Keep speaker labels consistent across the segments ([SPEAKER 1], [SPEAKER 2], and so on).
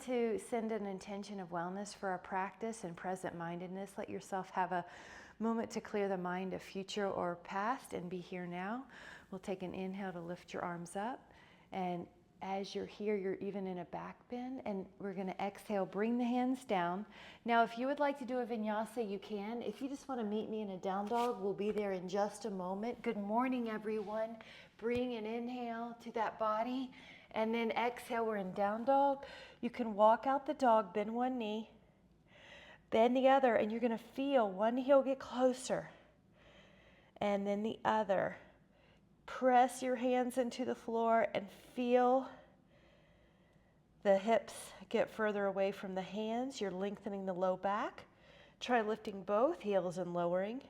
[SPEAKER 1] To send an intention of wellness for our practice and present-mindedness. Let yourself have a moment to clear the mind of future or past and be here now. We'll take an inhale to lift your arms up, and as you're here, you're even in a back bend, and we're going to exhale, bring the hands down. Now, if you would like to do a vinyasa, you can. If you just want to meet me in a down dog, we'll be there in just a moment. Good morning, everyone. Bring an inhale to that body, and then exhale, we're in down dog. You can walk out the dog, bend one knee, bend the other, and you're going to feel one heel get closer, and then the other. Press your hands into the floor and feel the hips get further away from the hands. You're lengthening the low back. Try lifting both heels and lowering.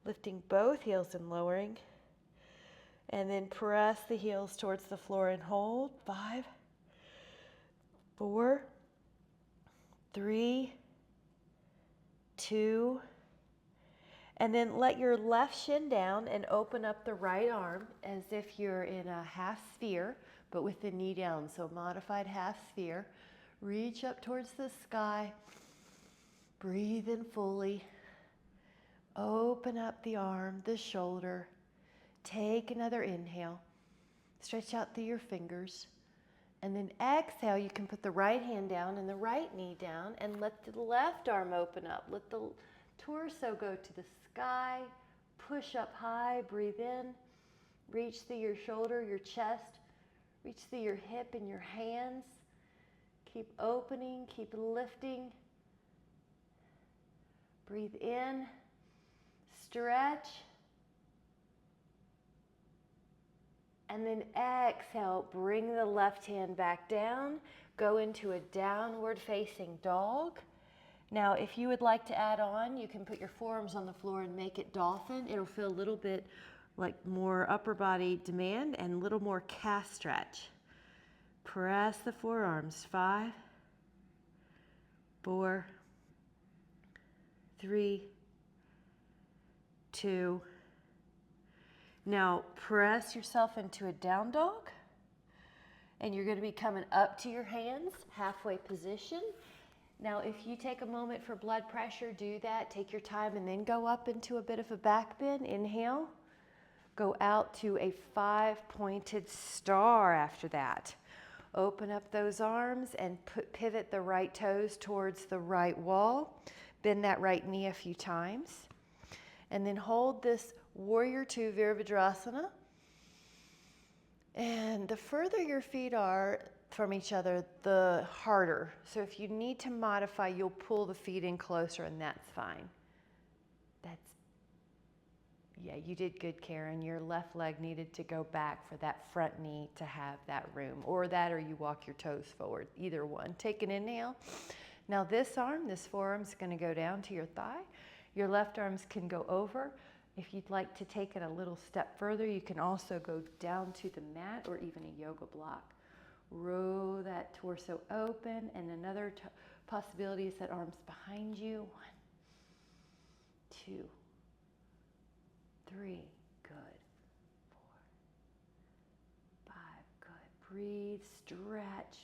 [SPEAKER 1] Lifting both heels and lowering. And then press the heels towards the floor and hold. 5, 4, 3, 2, and then let your left shin down and open up the right arm as if you're in a half sphere, but with the knee down, so modified half sphere. Reach up towards the sky. Breathe in fully. Open up the arm, the shoulder. Take another inhale. Stretch out through your fingers. And then exhale, you can put the right hand down and the right knee down and let the left arm open up. Let the torso go to the sky. Push up high, breathe in. Reach through your shoulder, your chest. Reach through your hip and your hands. Keep opening, keep lifting. Breathe in, stretch. And then exhale, bring the left hand back down. Go into a downward facing dog. Now, if you would like to add on, you can put your forearms on the floor and make it dolphin. It'll feel a little bit like more upper body demand and a little more calf stretch. Press the forearms. 5, 4, 3, 2. Now, press yourself into a down dog. And you're going to be coming up to your hands, halfway position. Now, if you take a moment for blood pressure, do that. Take your time and then go up into a bit of a back bend. Inhale. Go out to a 5-pointed star after that. Open up those arms and pivot the right toes towards the right wall. Bend that right knee a few times. And then hold this Warrior 2 Virabhadrasana. And the further your feet are from each other, the harder. So if you need to modify, you'll pull the feet in closer, and that's fine. Yeah, you did good, Karen. Your left leg needed to go back for that front knee to have that room, or you walk your toes forward, either one. Take an inhale. Now this forearm is going to go down to your thigh. Your left arms can go over. If you'd like to take it a little step further, you can also go down to the mat or even a yoga block. Row that torso open, and another possibility is that arms behind you. 1, 2, 3, good. 4, 5, good. Breathe, stretch.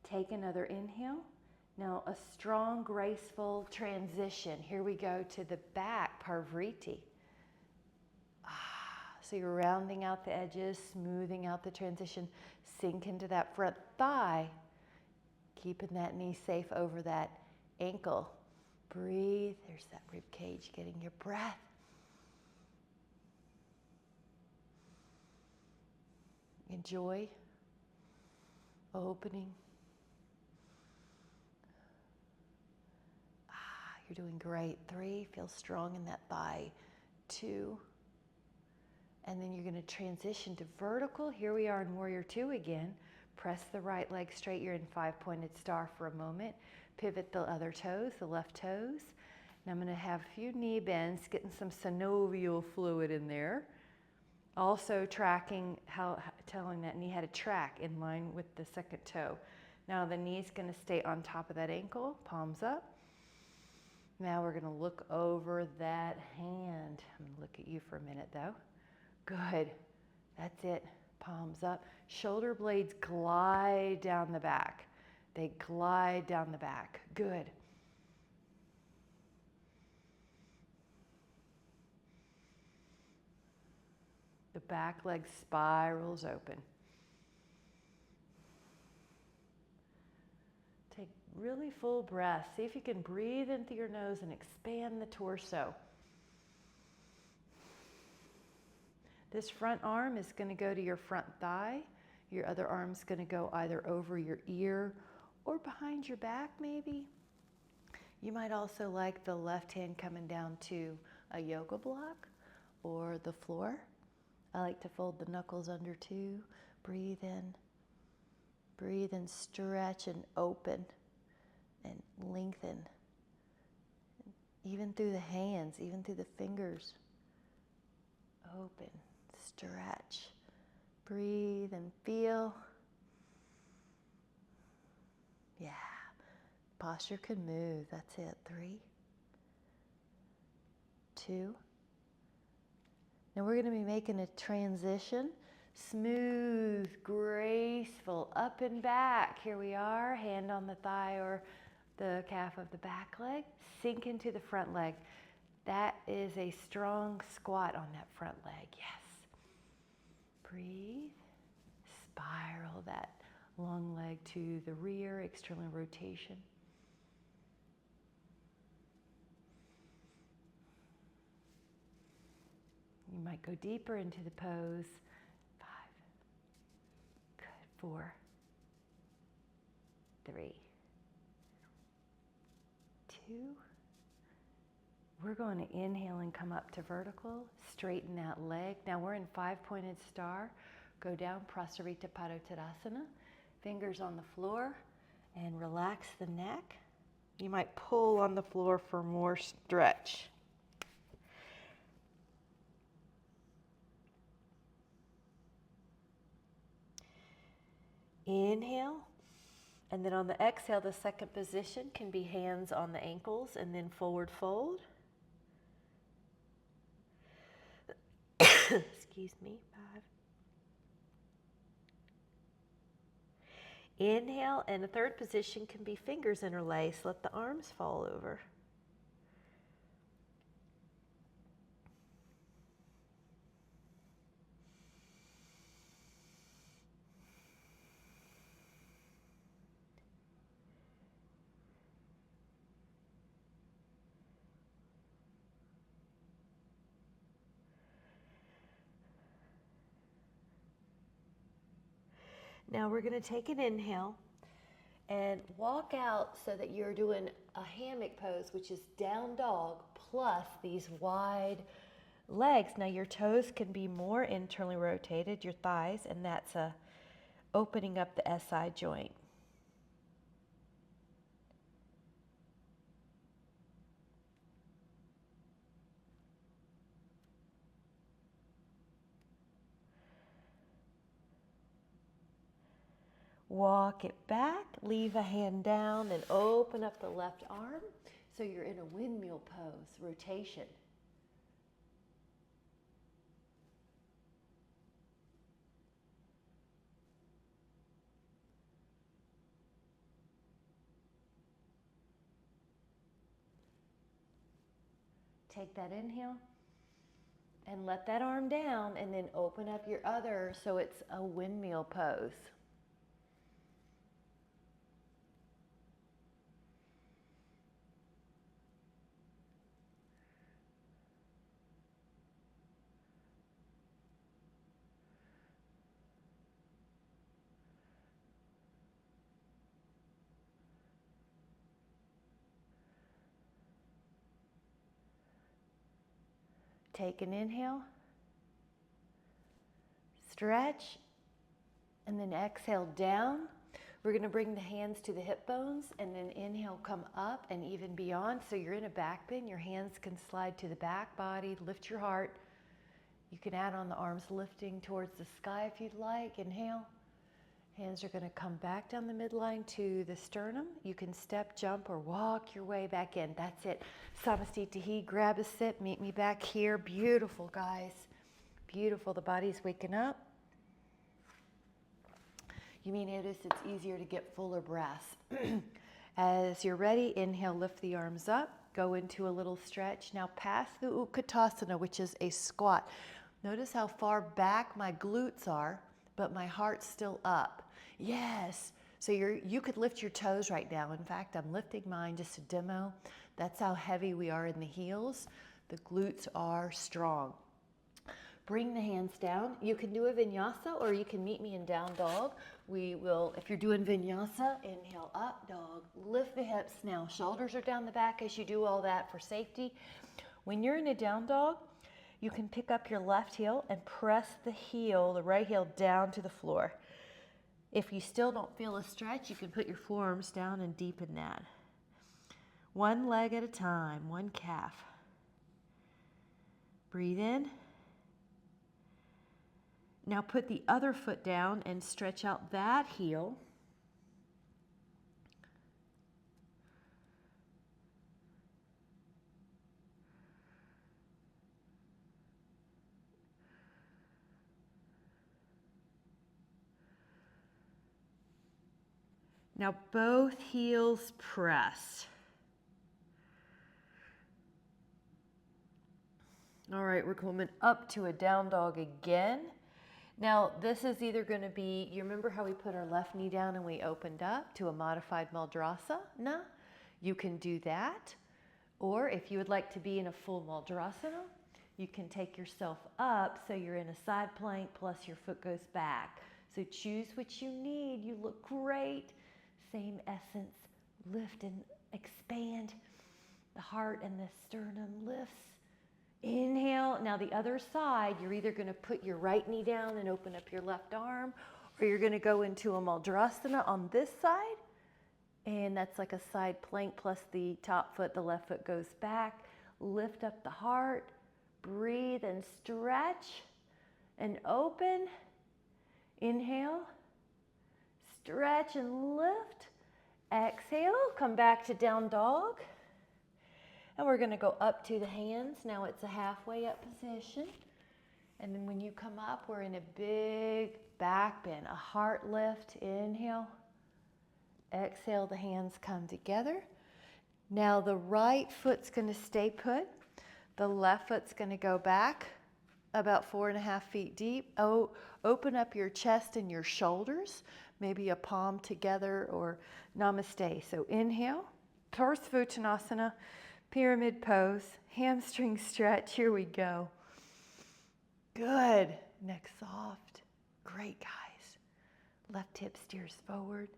[SPEAKER 1] Take another inhale. Now a strong, graceful transition. Here we go to the back, Parvriti. So you're rounding out the edges, smoothing out the transition. Sink into that front thigh, keeping that knee safe over that ankle. Breathe. There's that rib cage getting your breath. Enjoy. Opening. You're doing great. 3, feel strong in that thigh. 2. And then you're going to transition to vertical. Here we are in Warrior 2 again. Press the right leg straight. You're in 5-pointed star for a moment. Pivot the other toes, the left toes. And I'm going to have a few knee bends, getting some synovial fluid in there. Also tracking, telling that knee how to track in line with the second toe. Now the knee's going to stay on top of that ankle, palms up. Now we're going to look over that hand. I'm going to look at you for a minute though. Good. That's it. Palms up. Shoulder blades glide down the back. They glide down the back. Good. The back leg spirals open. Take really full breaths. See if you can breathe in through your nose and expand the torso. This front arm is going to go to your front thigh. Your other arm's going to go either over your ear or behind your back maybe. You might also like the left hand coming down to a yoga block or the floor. I like to fold the knuckles under too. Breathe in, stretch and open and lengthen. Even through the hands, even through the fingers. Open, stretch, breathe and feel. Yeah, posture can move. That's it. 3, 2. Now we're going to be making a transition. Smooth, graceful, up and back. Here we are, hand on the thigh or the calf of the back leg. Sink into the front leg. That is a strong squat on that front leg, yes. Breathe, spiral that long leg to the rear, external rotation. You might go deeper into the pose. 5, good, 4, 3, 2. We're going to inhale and come up to vertical, straighten that leg. Now we're in 5-pointed star. Go down, Prasarita Padottanasana. Fingers on the floor and relax the neck. You might pull on the floor for more stretch. Inhale, and then on the exhale, the second position can be hands on the ankles and then forward fold. Excuse me, 5. Inhale, and the third position can be fingers interlaced. Let the arms fall over. Now we're going to take an inhale and walk out so that you're doing a hammock pose, which is down dog plus these wide legs. Now your toes can be more internally rotated, your thighs, and that's opening up the SI joint. Walk it back, leave a hand down, and open up the left arm so you're in a windmill pose, rotation. Take that inhale and let that arm down, and then open up your other so it's a windmill pose. Take an inhale, stretch, and then exhale down. We're going to bring the hands to the hip bones and then inhale, come up and even beyond. So you're in a back bend. Your hands can slide to the back body, lift your heart. You can add on the arms lifting towards the sky if you'd like. Inhale. Hands are going to come back down the midline to the sternum. You can step, jump, or walk your way back in. That's it. Samastitihi, grab a sit, meet me back here. Beautiful, guys. Beautiful. The body's waking up. you may notice it's easier to get fuller breaths. As you're ready, inhale, lift the arms up, go into a little stretch. Now pass the Utkatasana, which is a squat. Notice how far back my glutes are, but my heart's still up. Yes. So you could lift your toes right now. In fact, I'm lifting mine just to demo. That's how heavy we are in the heels. The glutes are strong. Bring the hands down. You can do a vinyasa or you can meet me in down dog. We will, if you're doing vinyasa, inhale up, dog. Lift the hips now. Shoulders are down the back as you do all that for safety. When you're in a down dog, you can pick up your left heel and press the heel, the right heel, down to the floor. If you still don't feel a stretch, you can put your forearms down and deepen that. One leg at a time, one calf. Breathe in. Now put the other foot down and stretch out that heel. Now both heels press. All right, we're coming up to a down dog again. Now this is either going to be, you remember how we put our left knee down and we opened up to a modified Maldrasana? You can do that. Or if you would like to be in a full Maldrasana, you can take yourself up so you're in a side plank plus your foot goes back. So choose what you need. You look great. Same essence. Lift and expand. The heart and the sternum lifts. Inhale. Now the other side, you're either going to put your right knee down and open up your left arm, or you're going to go into a Maldrasana on this side. And that's like a side plank plus the top foot, the left foot goes back. Lift up the heart. Breathe and stretch and open. Inhale. Stretch and lift. Exhale. Come back to down dog. And we're going to go up to the hands. Now it's a halfway up position. And then when you come up, we're in a big back bend, a heart lift. Inhale. Exhale, the hands come together. Now the right foot's going to stay put. The left foot's going to go back about 4.5 feet deep. Oh, open up your chest and your shoulders, maybe a palm together or namaste. So inhale, Parsvottanasana. Pyramid pose, hamstring stretch, here we go. Good, neck soft, great guys. Left hip steers forward,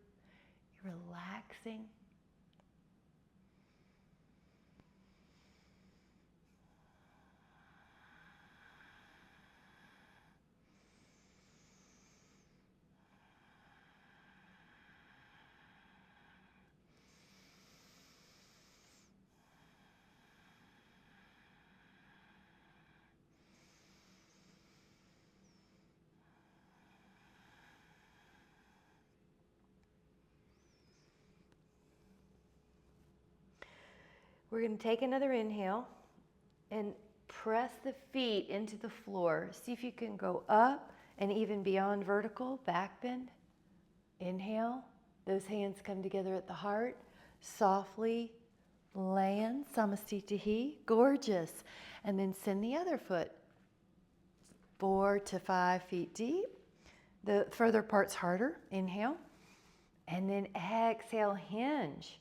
[SPEAKER 1] you're relaxing. We're going to take another inhale and press the feet into the floor. See if you can go up and even beyond vertical, back bend. Inhale, those hands come together at the heart. Softly land, Samastitihi, gorgeous. And then send the other foot 4 to 5 feet deep. The further part's harder. Inhale. And then exhale, hinge.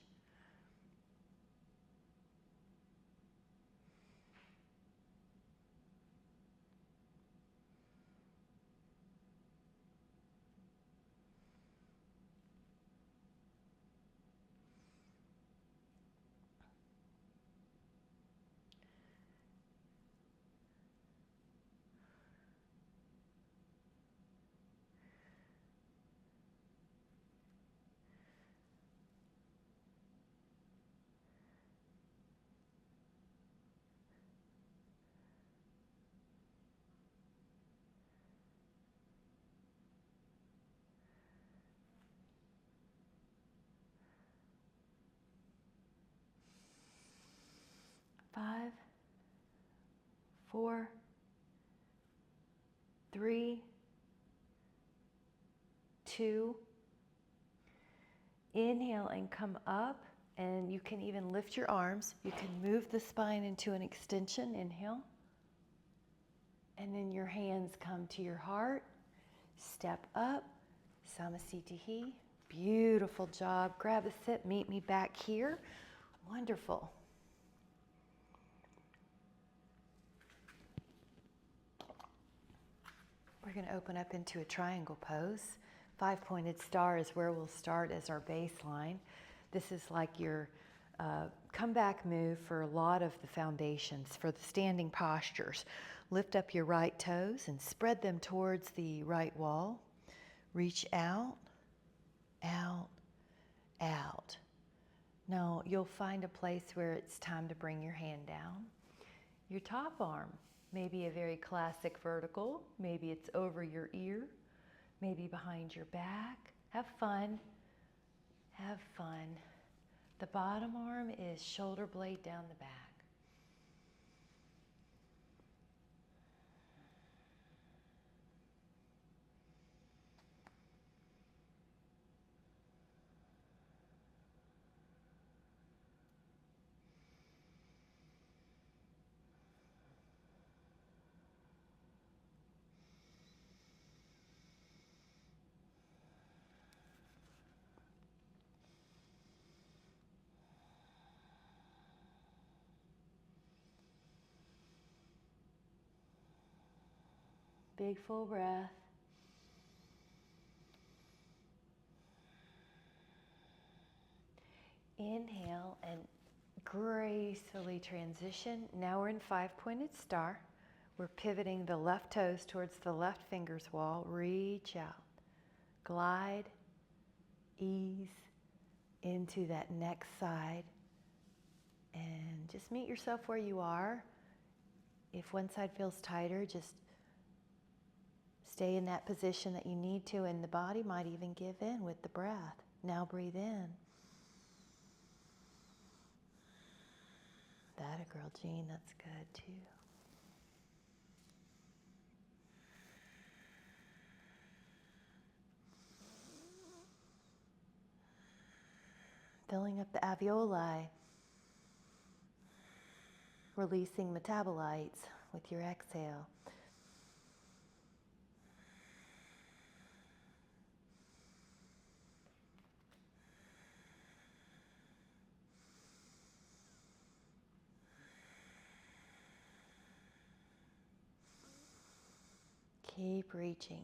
[SPEAKER 1] Five, 4, 3, 2, Inhale and come up, and you can even lift your arms. You can move the spine into an extension. Inhale. And then your hands come to your heart. Step up, Samasthiti. Beautiful job. Grab a sit, meet me back here. Wonderful. We're going to open up into a triangle pose. 5-pointed star is where we'll start as our baseline. This is like your comeback move for a lot of the foundations, for the standing postures. Lift up your right toes and spread them towards the right wall. Reach out, out, out. Now you'll find a place where it's time to bring your hand down. Your top arm, maybe a very classic vertical, maybe it's over your ear, maybe behind your back. Have fun. Have fun. The bottom arm is shoulder blade down the back. Big full breath. Inhale and gracefully transition. Now we're in 5-pointed star. We're pivoting the left toes towards the left fingers wall. Reach out. Glide, ease into that next side. And just meet yourself where you are. If one side feels tighter, just stay in that position that you need to, and the body might even give in with the breath. Now breathe in. That a girl, Jean, that's good too. Filling up the alveoli, releasing metabolites with your exhale. Keep reaching.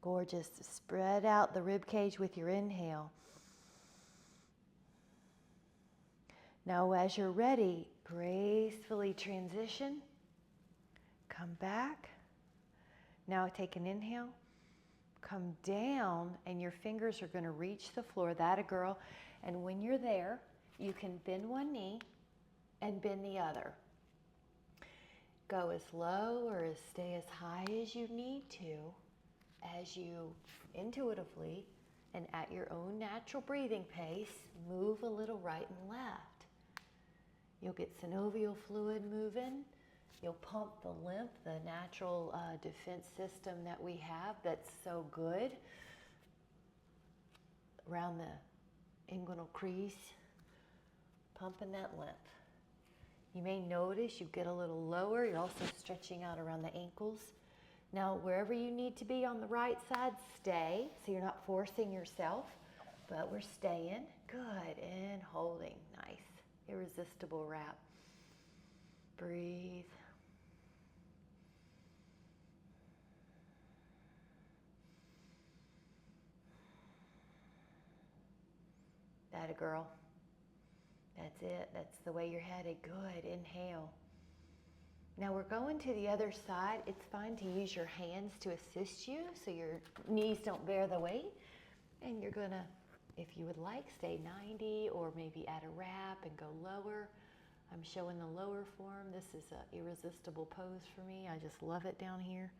[SPEAKER 1] Gorgeous. Spread out the rib cage with your inhale. Now as you're ready, gracefully transition. Come back. Now take an inhale. Come down, and your fingers are going to reach the floor. That a girl. And when you're there, you can bend one knee and bend the other. Go as low or stay as high as you need to, as you intuitively and at your own natural breathing pace, move a little right and left. You'll get synovial fluid moving. You'll pump the lymph, the natural defense system that we have that's so good around the inguinal crease, pumping that lymph. You may notice you get a little lower. You're also stretching out around the ankles. Now, wherever you need to be on the right side, stay. So you're not forcing yourself, but we're staying. Good, and holding. Nice. Irresistible wrap. Breathe. That a girl. That's it. That's the way you're headed. Good. Inhale. Now we're going to the other side. It's fine to use your hands to assist you so your knees don't bear the weight. And you're going to, if you would like, stay 90 or maybe add a wrap and go lower. I'm showing the lower form. This is an irresistible pose for me. I just love it down here.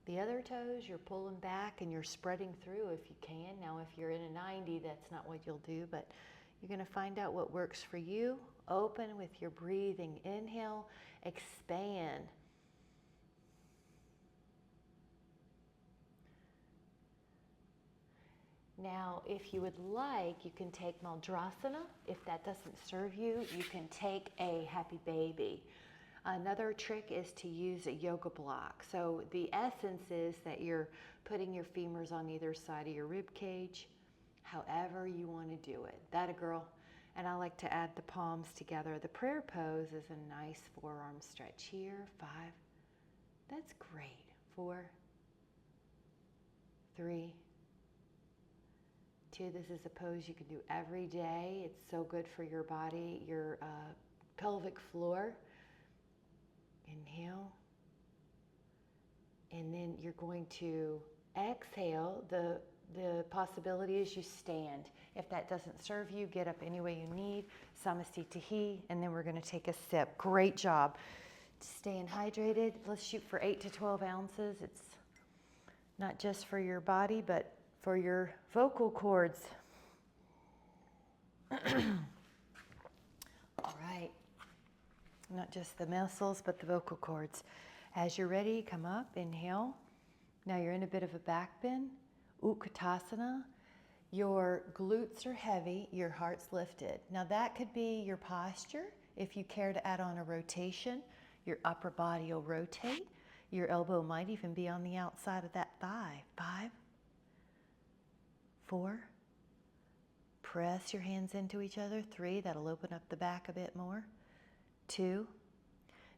[SPEAKER 1] The other toes, you're pulling back and you're spreading through if you can. Now if you're in a 90, that's not what you'll do, but you're going to find out what works for you. Open with your breathing. Inhale, expand. Now, if you would like, you can take Maldrasana. If that doesn't serve you, you can take a happy baby. Another trick is to use a yoga block. So the essence is that you're putting your femurs on either side of your rib cage, however you want to do it. That a girl. And I like to add the palms together. The prayer pose is a nice forearm stretch here. 5. That's great. 4, 3, 2. This is a pose you can do every day. It's so good for your body, your pelvic floor. Inhale. And then you're going to exhale. The possibility is you stand. If that doesn't serve you, get up any way you need. Samasthiti, and then we're going to take a sip. Great job. Staying hydrated. Let's shoot for 8 to 12 ounces. It's not just for your body, but for your vocal cords. All right. Not just the muscles, but the vocal cords. As you're ready, come up, inhale. Now you're in a bit of a back bend. Utkatasana. Your glutes are heavy, your heart's lifted. Now that could be your posture. If you care to add on a rotation, your upper body will rotate. Your elbow might even be on the outside of that thigh. 5, 4. Press your hands into each other. 3, that'll open up the back a bit more. 2.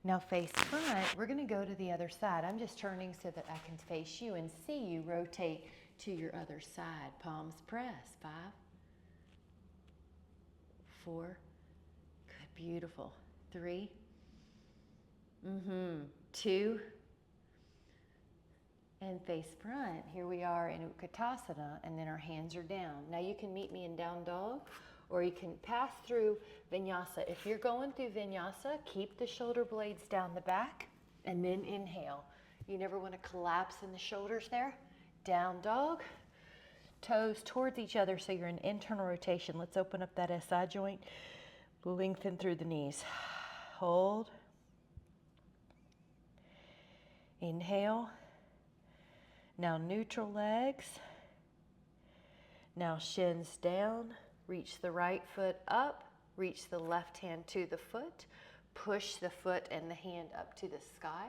[SPEAKER 1] Now face front, we're going to go to the other side. I'm just turning so that I can face you and see you rotate to your other side. Palms press. 5, 4. Good, beautiful. 3. 2. And face front. Here we are in Utkatasana, and then our hands are down. Now you can meet me in down dog, or you can pass through vinyasa. If you're going through vinyasa, keep the shoulder blades down the back, and then inhale. You never want to collapse in the shoulders there. Down dog, toes towards each other so you're in internal rotation. Let's open up that SI joint, lengthen through the knees. Hold. Inhale. Now neutral legs. Now shins down. Reach the right foot up. Reach the left hand to the foot. Push the foot and the hand up to the sky.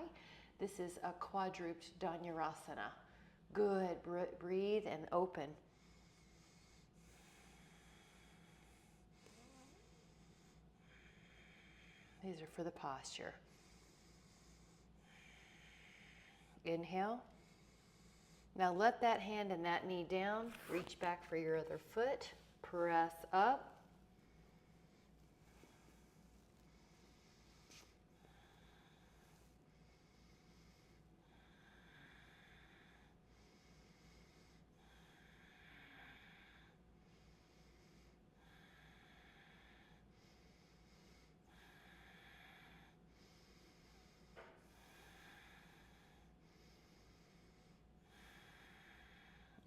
[SPEAKER 1] This is a quadruped Dhanurasana. Good. Breathe and open. These are for the posture. Inhale. Now let that hand and that knee down. Reach back for your other foot. Press up.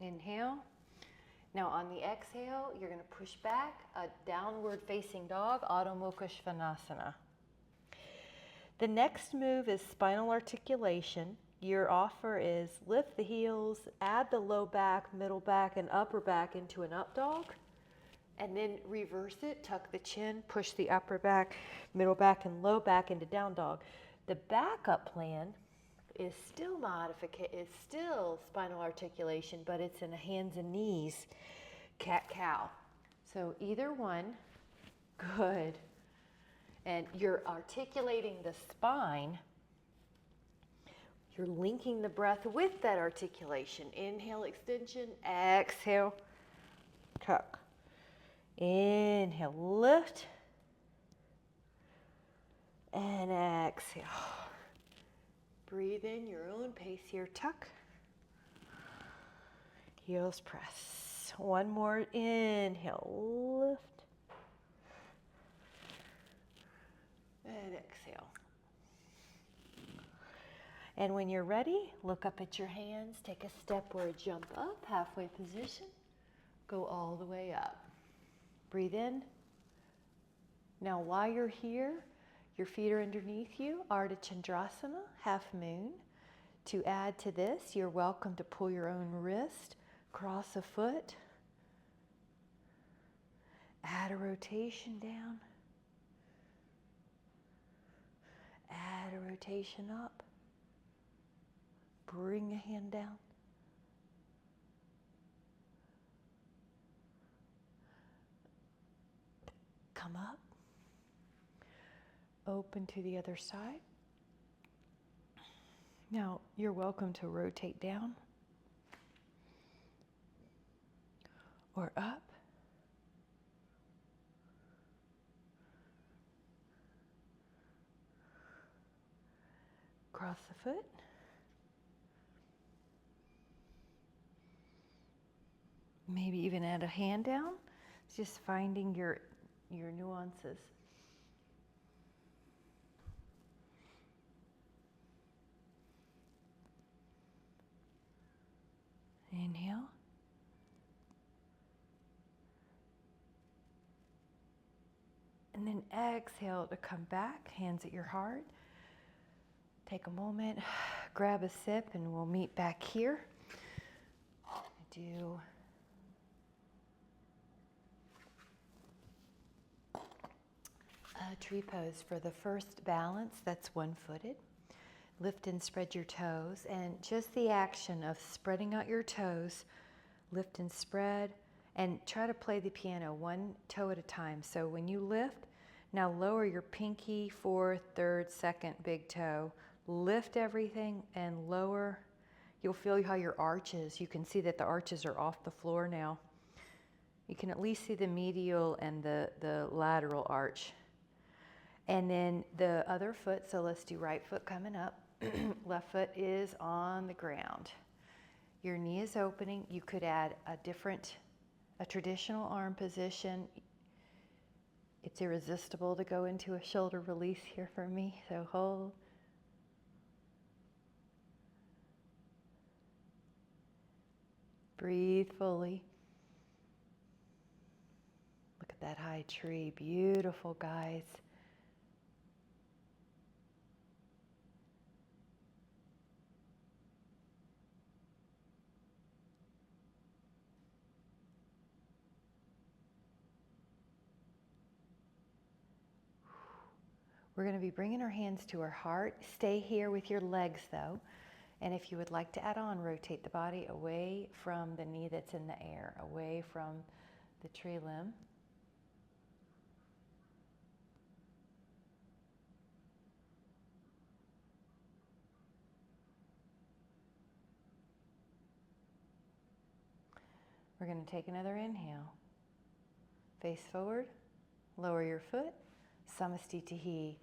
[SPEAKER 1] Inhale. Now on the exhale, you're going to push back, a downward facing dog, Adho Mukha Svanasana. The next move is spinal articulation. Your offer is lift the heels, add the low back, middle back, and upper back into an up dog, and then reverse it, tuck the chin, push the upper back, middle back, and low back into down dog. The backup plan is still it's still spinal articulation, but it's in the hands and knees, cat-cow. So either one, good. And you're articulating the spine. You're linking the breath with that articulation. Inhale, extension, exhale, tuck. Inhale, lift, and exhale. Breathe in your own pace here, tuck. Heels press. One more, inhale, lift. And exhale. And when you're ready, look up at your hands, take a step or a jump up, halfway position. Go all the way up. Breathe in. Now while you're here, your feet are underneath you, Ardha Chandrasana, half moon. To add to this, you're welcome to pull your own wrist, cross a foot, Add a rotation down. Add a rotation up. Bring a hand down. Come up. Open to the other side. Now, you're welcome to rotate down or up. Cross the foot. Maybe even add a hand down. It's just finding your nuances. Inhale. And then exhale to come back, hands at your heart. Take a moment, grab a sip, and we'll meet back here. Do a tree pose for the first balance. That's one-footed. Lift and spread your toes, and just the action of spreading out your toes, lift and spread, and try to play the piano one toe at a time. So when you lift, now lower your pinky, fourth, third, second big toe. Lift everything and lower. You'll feel how your arches, you can see that the arches are off the floor now. You can at least see the medial and the lateral arch. And then the other foot, so let's do right foot coming up. Left foot is on the ground. Your knee is opening. You could add a traditional arm position. It's irresistible to go into a shoulder release here for me, so hold. Breathe fully. Look at that high tree. Beautiful, guys. We're going to be bringing our hands to our heart. Stay here with your legs though. And if you would like to add on, rotate the body away from the knee that's in the air, away from the tree limb. We're going to take another inhale. Face forward, lower your foot, samastitihi.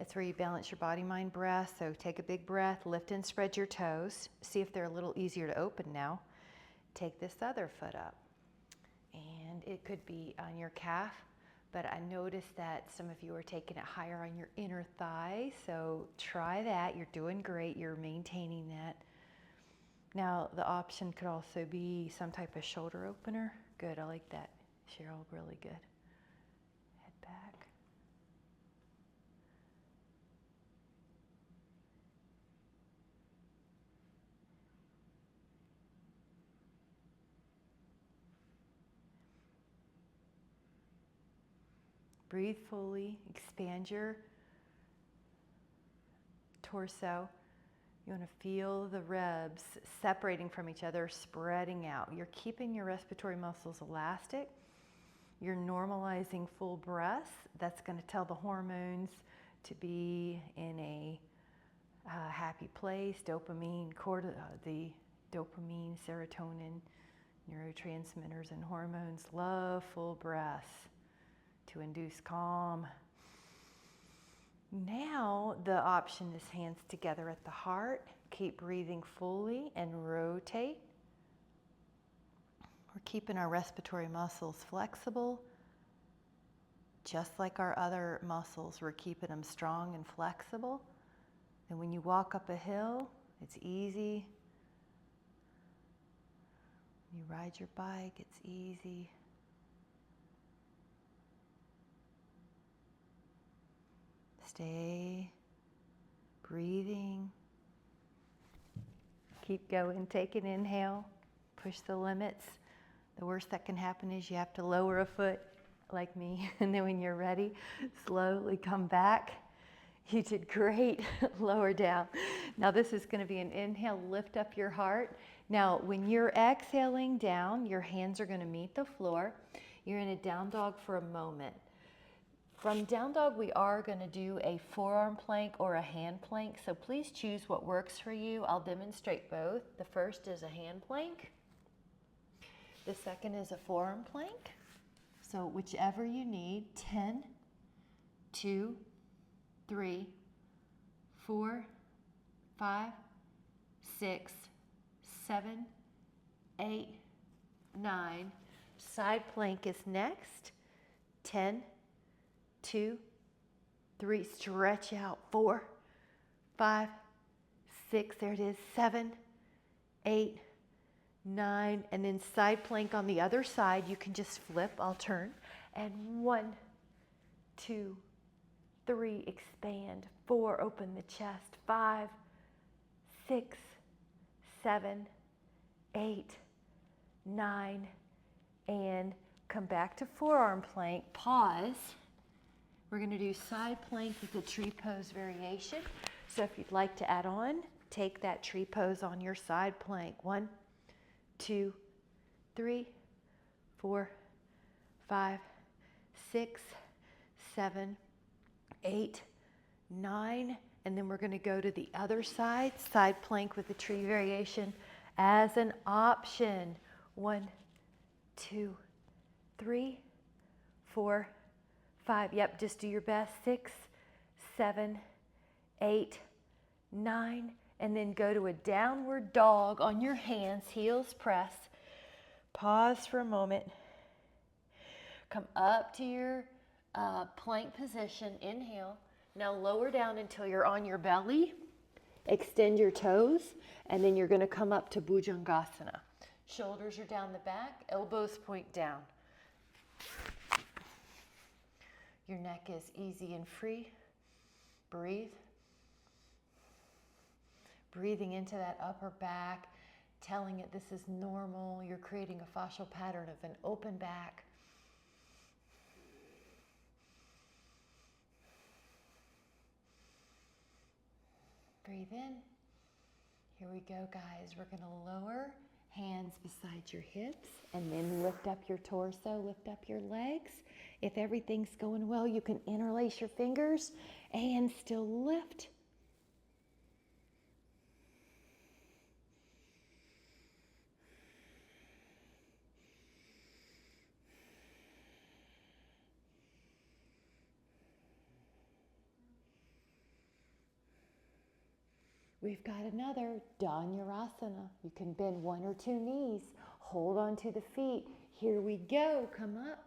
[SPEAKER 1] It's where you balance your body, mind, breath. So take a big breath, lift and spread your toes. See if they're a little easier to open now. Take this other foot up. And it could be on your calf, but I noticed that some of you are taking it higher on your inner thigh. So try that. You're doing great. You're maintaining that. Now, the option could also be some type of shoulder opener. Good, I like that, Cheryl, really good. Head back. Breathe fully, expand your torso. You want to feel the ribs separating from each other, spreading out. You're keeping your respiratory muscles elastic. You're normalizing full breaths. That's going to tell the hormones to be in a happy place. Dopamine, the dopamine, serotonin, neurotransmitters and hormones love full breaths to induce calm. Now the option is hands together at the heart. Keep breathing fully and rotate. We're keeping our respiratory muscles flexible. Just like our other muscles, we're keeping them strong and flexible. And when you walk up a hill, it's easy. When you ride your bike, it's easy. Stay breathing. Keep going. Take an inhale. Push the limits. The worst that can happen is you have to lower a foot. like me. And then when you're ready, slowly come back. You did great. Lower down. Now this is going to be an inhale, lift up your heart. Now when you're exhaling down, your hands are going to meet the floor. You're in a down dog for a moment. From down dog, we are going to do a forearm plank or a hand plank. So please choose what works for you. I'll demonstrate both. The first is a hand plank. The second is a forearm plank. So whichever you need, 10, 2, 3, 4, 5, 6, 7, 8, 9. Side plank is next. 10, 2, 3, stretch out. 4, 5, 6, there it is. 7, 8, 9, and then side plank on the other side. You can just flip. I'll turn. And 1, 2, 3, expand. 4, open the chest. 5, 6, 7, 8, 9, and come back to forearm plank. Pause. We're going to do side plank with the tree pose variation. So if you'd like to add on, take that tree pose on your side plank. 1, 2, 3, 4, 5, 6, 7, 8, 9, and then we're going to go to the other side, side plank with the tree variation as an option. 1, 2, 3, 4, 5. Yep, just do your best. 6, 7, 8, 9, and then go to a downward dog on your hands, heels press. Pause for a moment. Come up to your plank position. Inhale. Now lower down until you're on your belly. Extend your toes, and then you're going to come up to Bhujangasana. Shoulders are down the back, elbows point down. Your neck is easy and free. Breathe. Breathing into that upper back, telling it this is normal. You're creating a fascial pattern of an open back. Breathe in. Here we go, guys. We're going to lower hands beside your hips and then lift up your torso, lift up your legs. If everything's going well, you can interlace your fingers and still lift. We've got another Dhanurasana. You can bend 1 or 2 knees. Hold on to the feet. Here we go. Come up.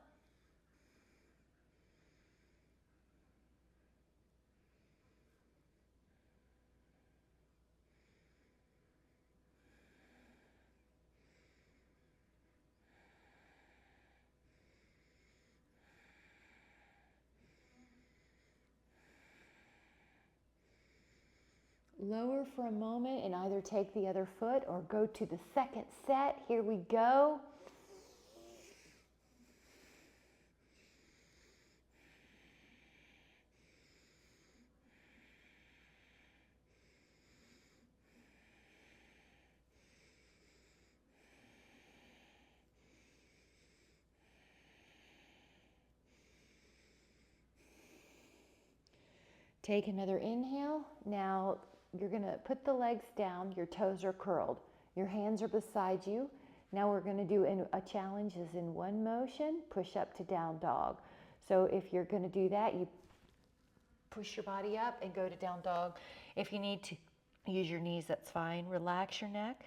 [SPEAKER 1] Lower for a moment and either take the other foot or go to the second set. Here we go. Take another inhale. Now you're going to put the legs down. Your toes are curled. Your hands are beside you. Now we're going to do a challenge is in one motion, push up to down dog. So if you're going to do that, you push your body up and go to down dog. If you need to use your knees, that's fine. Relax your neck.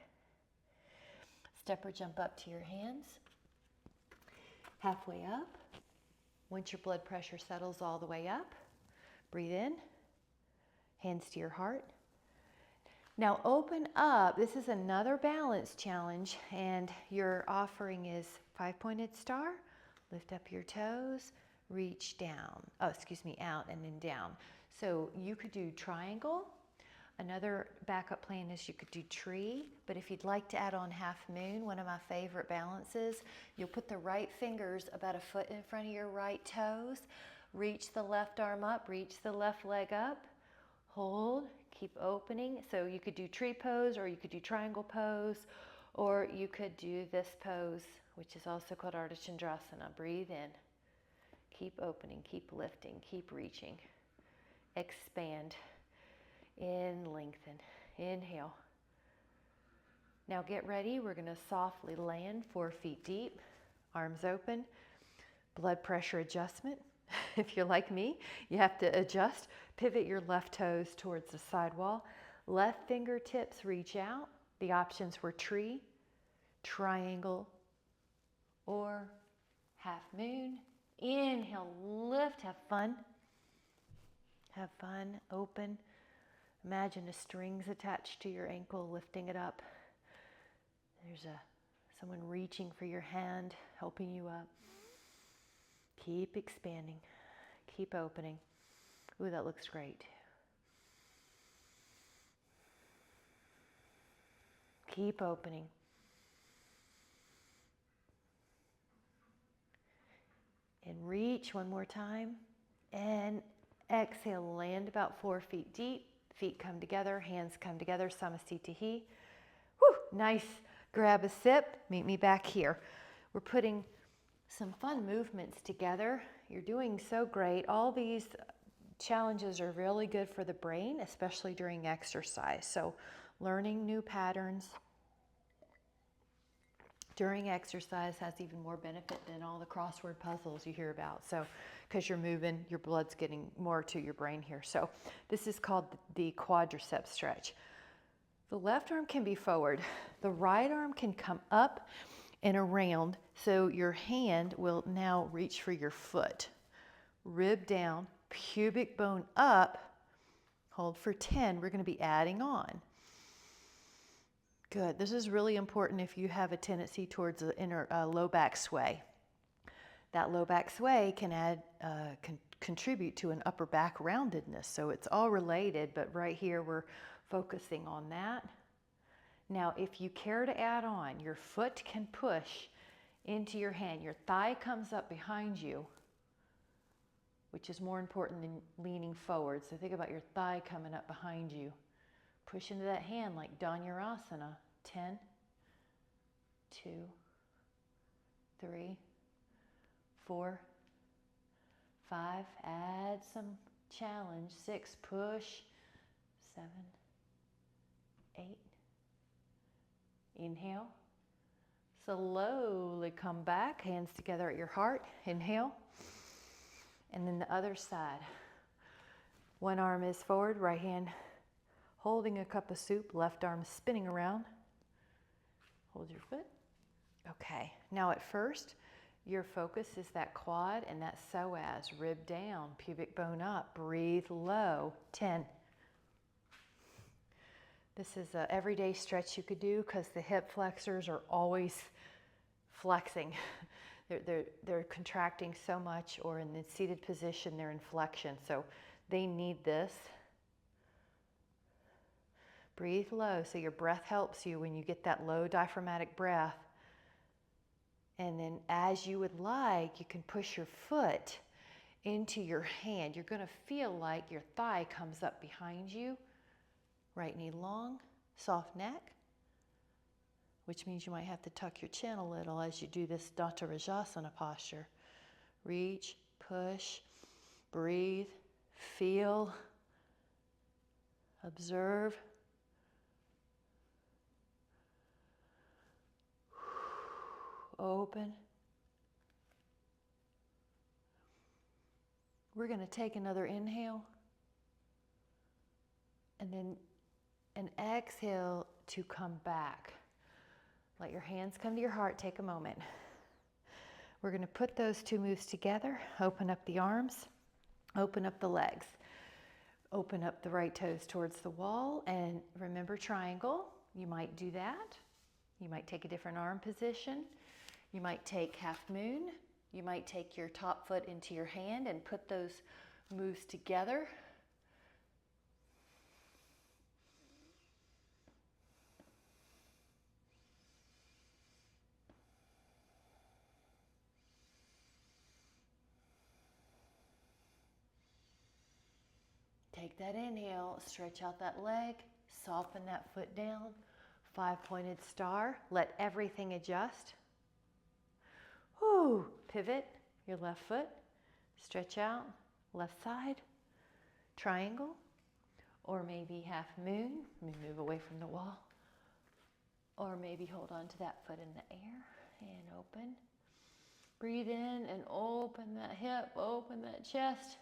[SPEAKER 1] Step or jump up to your hands. Halfway up. Once your blood pressure settles all the way up, breathe in. Hands to your heart. Now open up. This is another balance challenge, and your offering is 5-pointed star. Lift up your toes, reach down. Out and then down. So you could do triangle, Another backup plan is you could do tree, but if you'd like to add on half moon, one of my favorite balances, you'll put the right fingers about a foot in front of your right toes, reach the left arm up, reach the left leg up, hold, keep opening. So you could do tree pose, or you could do triangle pose, or you could do this pose, which is also called Ardha Chandrasana. Breathe in, keep opening, keep lifting, keep reaching, expand. In, lengthen, inhale. Now get ready, we're gonna softly land 4 feet deep, arms open, blood pressure adjustment. If you're like me, you have to adjust. Pivot your left toes towards the side wall. Left fingertips reach out. The options were tree, triangle, or half moon. Inhale, lift, have fun. Have fun, open. Imagine the strings attached to your ankle, lifting it up. There's someone reaching for your hand, helping you up. Keep expanding, keep opening. Ooh, that looks great. Keep opening. And reach one more time. And exhale, land about 4 feet deep. Feet come together, hands come together, Samasthiti. Whew, nice. Grab a sip, meet me back here. We're putting some fun movements together. You're doing so great. All these challenges are really good for the brain, especially during exercise. So learning new patterns during exercise has even more benefit than all the crossword puzzles you hear about. So, because you're moving, your blood's getting more to your brain here. So this is called the quadricep stretch. The left arm can be forward. The right arm can come up and around. So your hand will now reach for your foot. Rib down, pubic bone up. Hold for 10. We're going to be adding on. Good. This is really important if you have a tendency towards the inner low back sway. That low back sway can contribute to an upper back roundedness. So it's all related, but right here we're focusing on that. Now, if you care to add on, your foot can push into your hand. Your thigh comes up behind you, which is more important than leaning forward. So think about your thigh coming up behind you. Push into that hand like Dhanurasana. 10, 2, 3, 4, 5. Add some challenge. 6, push. 7, 8. Inhale. Slowly come back. Hands together at your heart. Inhale. And then the other side. One arm is forward, right hand holding a cup of soup, left arm spinning around. Hold your foot. Okay, now at first, your focus is that quad and that psoas, rib down, pubic bone up, breathe low, 10. This is an everyday stretch you could do because the hip flexors are always flexing. They're contracting so much, or in the seated position, they're in flexion. So they need this. Breathe low so your breath helps you when you get that low diaphragmatic breath. And then as you would like, you can push your foot into your hand. You're going to feel like your thigh comes up behind you. Right knee long, soft neck, which means you might have to tuck your chin a little as you do this Dhanurasana posture. Reach, push, breathe, feel, observe. Open. We're going to take another inhale and then an exhale to come back. Let your hands come to your heart. Take a moment. We're going to put those two moves together. Open up the arms. Open up the legs. Open up the right toes towards the wall. And remember triangle. You might do that. You might take a different arm position. You might take half moon. You might take your top foot into your hand and put those moves together. take that inhale, stretch out that leg, soften that foot down, 5-pointed star, let everything adjust. Whoo, pivot your left foot, stretch out, left side, triangle, or maybe half moon, move away from the wall, or maybe hold on to that foot in the air and open. Breathe in and open that hip, open that chest.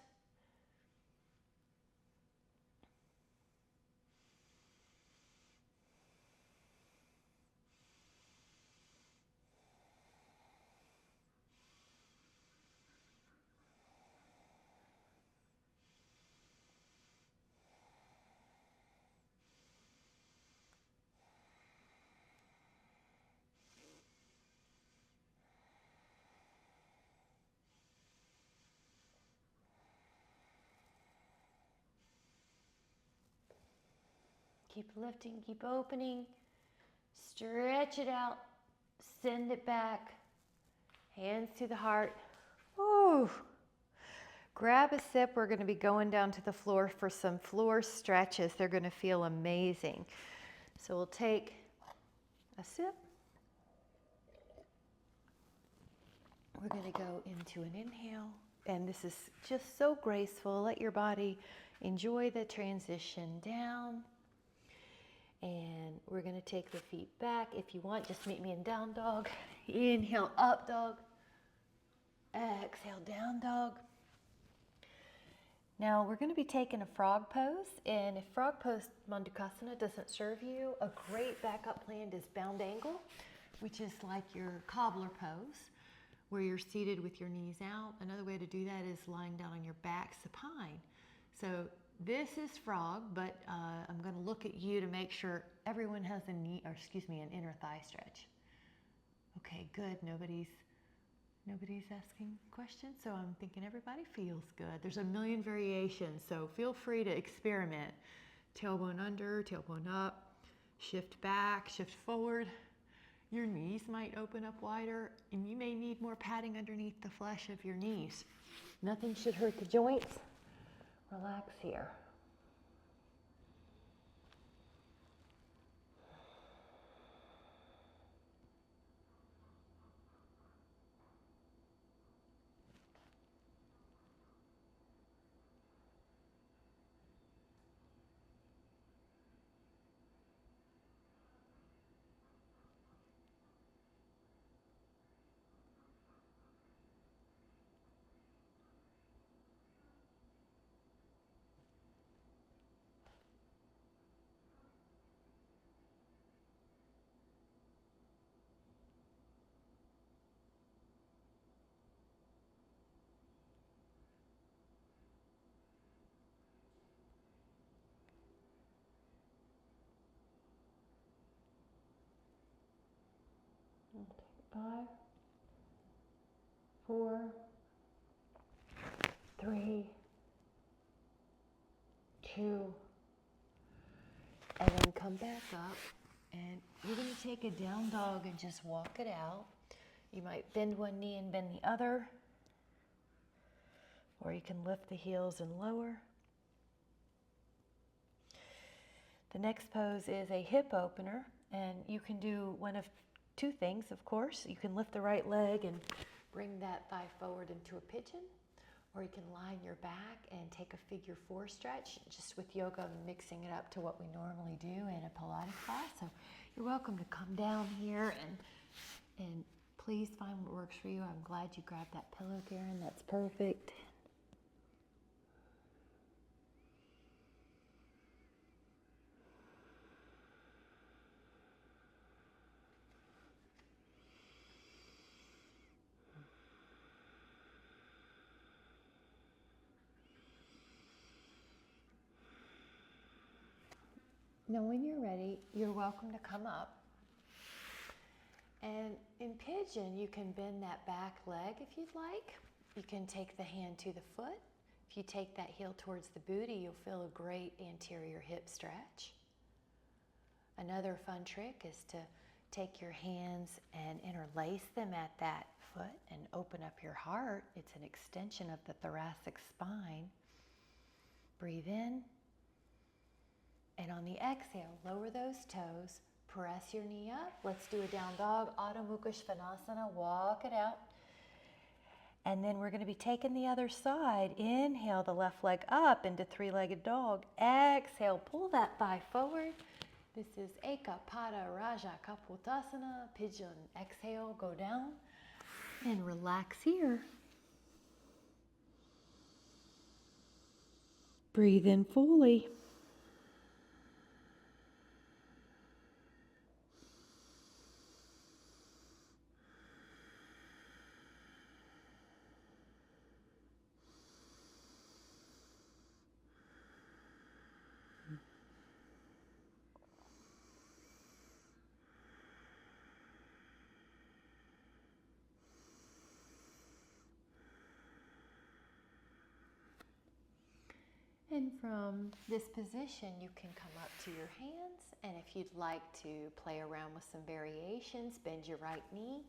[SPEAKER 1] Keep lifting, keep opening. Stretch it out. Send it back. Hands to the heart. Ooh. Grab a sip. We're going to be going down to the floor for some floor stretches. They're going to feel amazing. So we'll take a sip. We're going to go into an inhale. And this is just so graceful. Let your body enjoy the transition down. And we're going to take the feet back. If you want, just meet me in down dog. Inhale, up dog. Exhale, down dog. Now we're going to be taking a frog pose. And if frog pose Mandukasana doesn't serve you, a great backup plan is bound angle, which is like your cobbler pose, where you're seated with your knees out. Another way to do that is lying down on your back, supine. So this is frog, but I'm going to look at you to make sure everyone has an inner thigh stretch. Okay, good. Nobody's asking questions, so I'm thinking everybody feels good. There's a million variations, so feel free to experiment. Tailbone under, tailbone up, shift back, shift forward. Your knees might open up wider, and you may need more padding underneath the flesh of your knees. Nothing should hurt the joints. Relax here. Okay, 5, 4, 3, 2, and then come back up. And we're going to take a down dog and just walk it out. You might bend one knee and bend the other, or you can lift the heels and lower. The next pose is a hip opener, and you can do one of two things, of course. You can lift the right leg and bring that thigh forward into a pigeon, or you can lie on your back and take a figure 4 stretch, just with yoga, mixing it up to what we normally do in a Pilates class. So you're welcome to come down here and please find what works for you. I'm glad you grabbed that pillow, Karen. That's perfect. Now when you're ready, you're welcome to come up. And in pigeon, you can bend that back leg if you'd like. You can take the hand to the foot. If you take that heel towards the booty, you'll feel a great anterior hip stretch. Another fun trick is to take your hands and interlace them at that foot and open up your heart. It's an extension of the thoracic spine. Breathe in And on the exhale, lower those toes, press your knee up. Let's do a down dog, Adho Mukha Svanasana, walk it out. And then we're going to be taking the other side. Inhale the left leg up into three-legged dog. Exhale, pull that thigh forward. This is Ekapada Raja Kapotasana, pigeon. Exhale, go down and relax here. Breathe in fully. And from this position, you can come up to your hands. And if you'd like to play around with some variations, bend your right knee.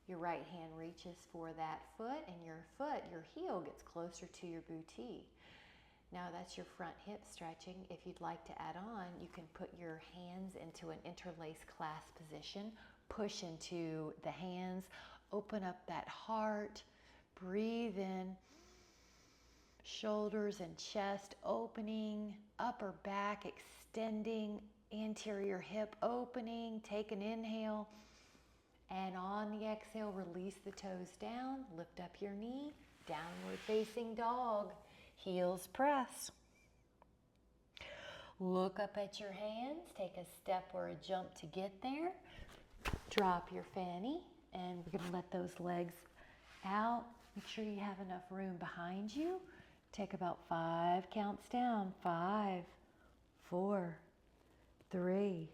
[SPEAKER 1] Your right hand reaches for that foot, and your heel gets closer to your booty. Now that's your front hip stretching. If you'd like to add on, you can put your hands into an interlaced clasp position. Push into the hands. Open up that heart. Breathe in. Shoulders and chest opening, upper back extending, anterior hip opening. Take an inhale, and on the exhale, release the toes down, lift up your knee, downward facing dog, heels press. Look up at your hands, take a step or a jump to get there. Drop your fanny, and we're going to let those legs out. Make sure you have enough room behind you. Take about 5 counts down. 5, 4, 3,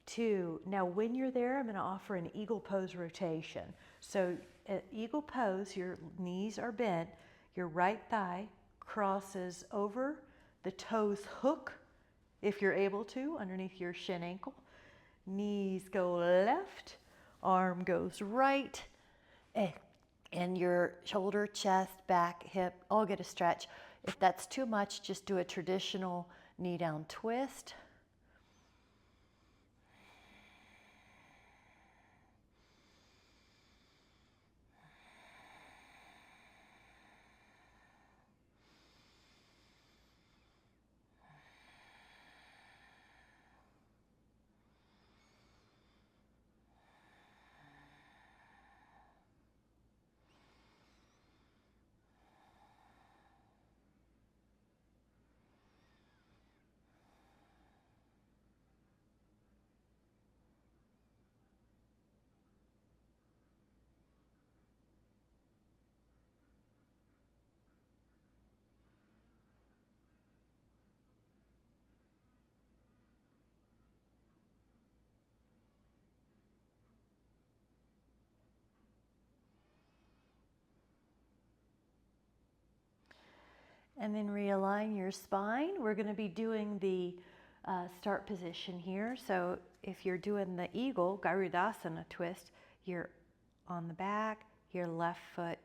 [SPEAKER 1] 2. Now when you're there, I'm going to offer an eagle pose rotation. So at eagle pose, your knees are bent. Your right thigh crosses over. The toes hook, if you're able to, underneath your shin ankle. Knees go left. Arm goes right. And your shoulder, chest, back, hip, all get a stretch. If that's too much, just do a traditional knee down twist. And then realign your spine. We're going to be doing the start position here. So if you're doing the eagle, Garudasana twist, you're on the back, your left foot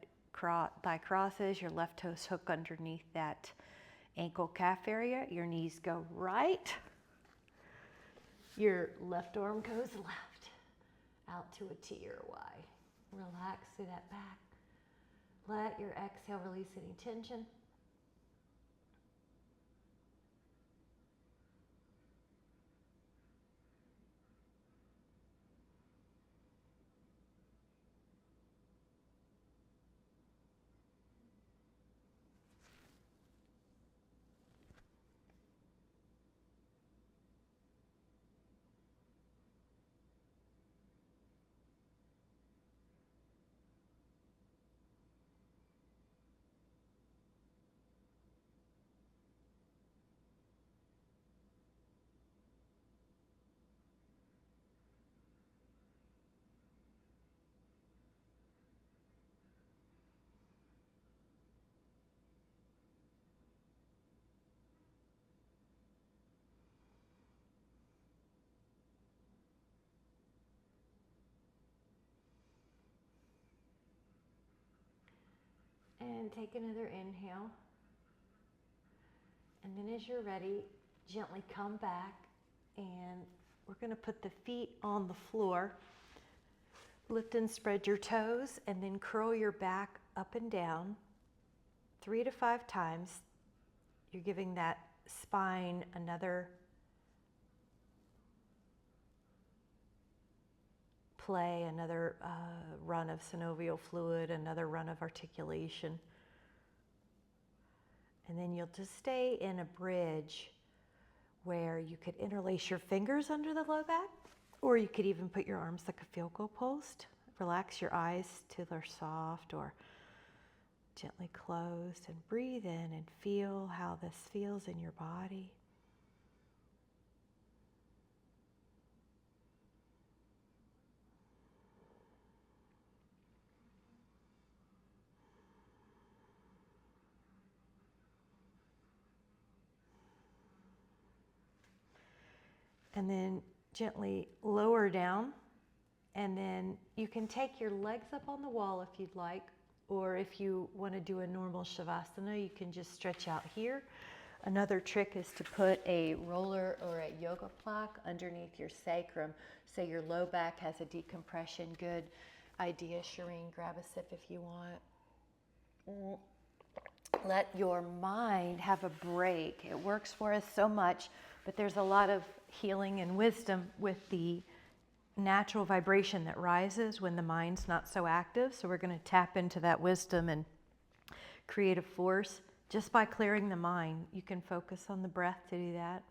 [SPEAKER 1] thigh crosses, your left toes hook underneath that ankle calf area. Your knees go right. Your left arm goes left, out to a T or a Y. Relax through that back. Let your exhale release any tension. And take another inhale. And then as you're ready, Gently come back, and we're going to put the feet on the floor. Lift and spread your toes, and then curl your back up and down 3 to 5 times. You're giving that spine another play, another run of synovial fluid, another run of articulation. And then you'll just stay in a bridge where you could interlace your fingers under the low back, or you could even put your arms like a field goal post. Relax your eyes till they're soft or gently closed, and breathe in and feel how this feels in your body. And then gently lower down, and then you can take your legs up on the wall if you'd like, or if you want to do a normal shavasana, you can just stretch out here. Another trick is to put a roller or a yoga block underneath your sacrum so your low back has a decompression. Good idea, Shireen. Grab a sip if you want. Let your mind have a break. It works for us so much, but there's a lot of healing and wisdom with the natural vibration that rises when the mind's not so active. So we're going to tap into that wisdom and creative force just by clearing the mind. You can focus on the breath to do that.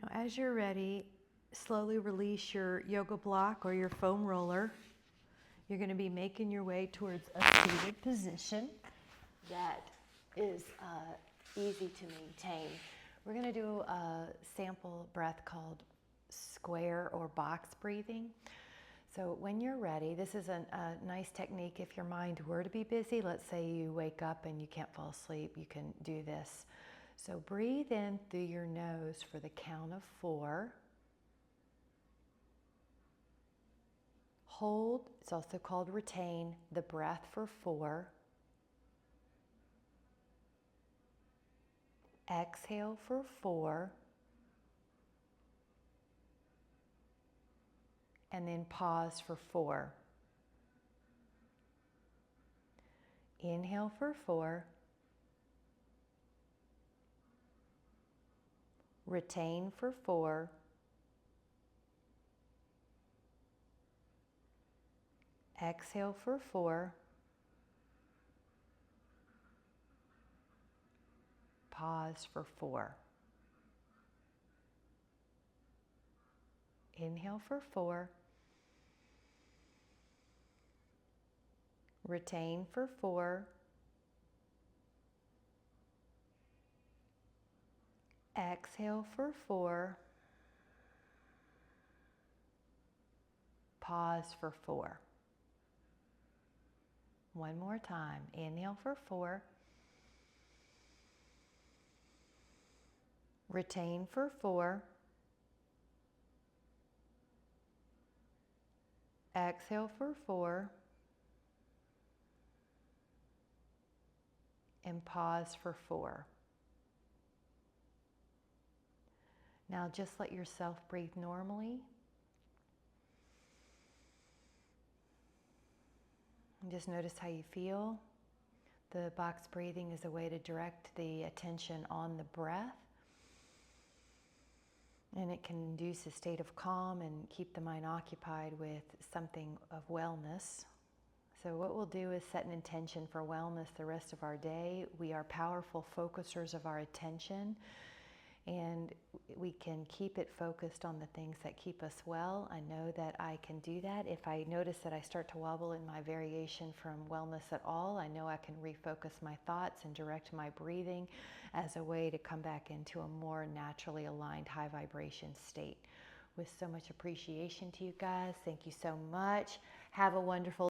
[SPEAKER 1] Now, as you're ready, slowly release your yoga block or your foam roller. You're going to be making your way towards a seated position that is easy to maintain. We're going to do a sample breath called square or box breathing. So when you're ready, this is a nice technique if your mind were to be busy. Let's say you wake up and you can't fall asleep, you can do this. So breathe in through your nose for the count of 4. Hold, it's also called retain, the breath for 4. Exhale for 4. And then pause for 4. Inhale for 4. Retain for 4. Exhale for 4. Pause for 4. Inhale for 4. Retain for 4. Exhale for 4. Pause for 4. One more time. Inhale for 4. Retain for 4. Exhale for 4. And pause for 4. Now just let yourself breathe normally. And just notice how you feel. The box breathing is a way to direct the attention on the breath. And it can induce a state of calm and keep the mind occupied with something of wellness. So what we'll do is set an intention for wellness the rest of our day. We are powerful focusers of our attention, and we can keep it focused on the things that keep us well. I know that I can do that. If I notice that I start to wobble in my variation from wellness at all, I know I can refocus my thoughts and direct my breathing as a way to come back into a more naturally aligned high vibration state. With so much appreciation to you guys. Thank you so much. Have a wonderful